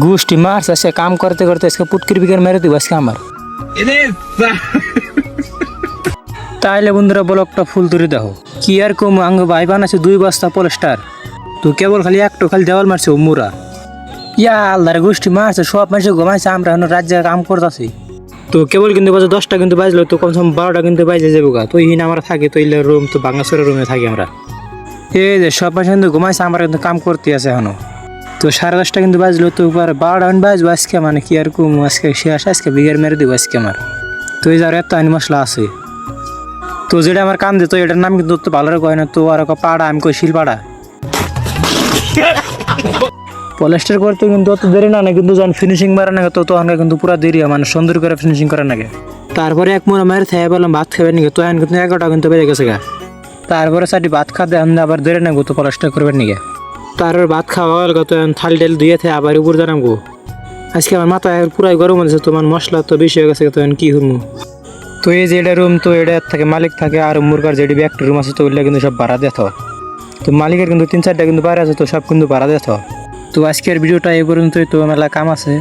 গোষ্ঠী মারছ আজকে কাম করতে করতে আজকে পুটকির বিকের মেরে দিব আজকে আমার তাইলে বন্ধুরা ব্লকটা ফুল তুলে দেখো কি আর কম আঙ্গ ভাই বানাচ্ছে 2 বস্তা পলেস্টার তো কেবল খালি একটু খালি দেওয়াল মারছে মুরা ইয়া আল্লাহর গোষ্ঠী মারছে সব মানুষ ঘুমাইছে আমরা এখন রাজ্যে কাম করতেছি তো কেবল কিন্তু বাজে 10টা কিন্তু বাজলো তো কমসে কম 12টা কিন্তু বাজে যাবো গা তো ইহিন আমরা থাকি তো ইলে রুম তো বাংলাদেশের রুমে থাকি আমরা এই যে সব মানুষ কিন্তু ঘুমাইছে আমরা কিন্তু কাম করতে আছে এখনো তো 10:30টা কিন্তু বাজলো তো উপরে 12টা বাজবো আজকে মানে কি আর কম আজকে শেষ আজকে বিঘের মেরে দেবো আজকে আমার তো এই যার এত আইন মশলা আছে তো যেটা আমার কাম দিত এটার নাম কিন্তু তো ভালো কয় না তো আর পাড়া আমি কই শিলপাড়া পলেস্টার করতে কিন্তু অত দেরি না কিন্তু যখন ফিনিশিং মারা নাগে তো তখন কিন্তু পুরো দেরি মানে সুন্দর করে ফিনিশিং করা নাগে তারপরে এক মোড়া মায়ের থাই বললাম ভাত খাবেন নাকি তো এখন কিন্তু 11টা কিন্তু বেজে গেছে গা তারপরে সাটি ভাত খাতে আবার দেরি না গো তো পলেস্টার করবেন নাকি তারপর ভাত খাওয়া হল তো থাল ডাল ধুয়ে থাকে আবার উপর জানাম গো আজকে আমার মাথায় পুরাই গরম হয়েছে তোমার মশলা তো বেশি হয়ে গেছে তো কি হমু তো এই যে এটা রুম তো এটা থাকে মালিক থাকে আর মুরগার যেটি একটা রুম আছে তো ওইটা কিন্তু সব ভাড়া দেওয়া তো মালিকের কিন্তু 3-4টা কিন্তু বাইরে আছে তো সব কিন্তু ভাড়া দেওয়া তো আজকের ভিডিওটা এই পর্যন্তই তো মেলা কাম আছে।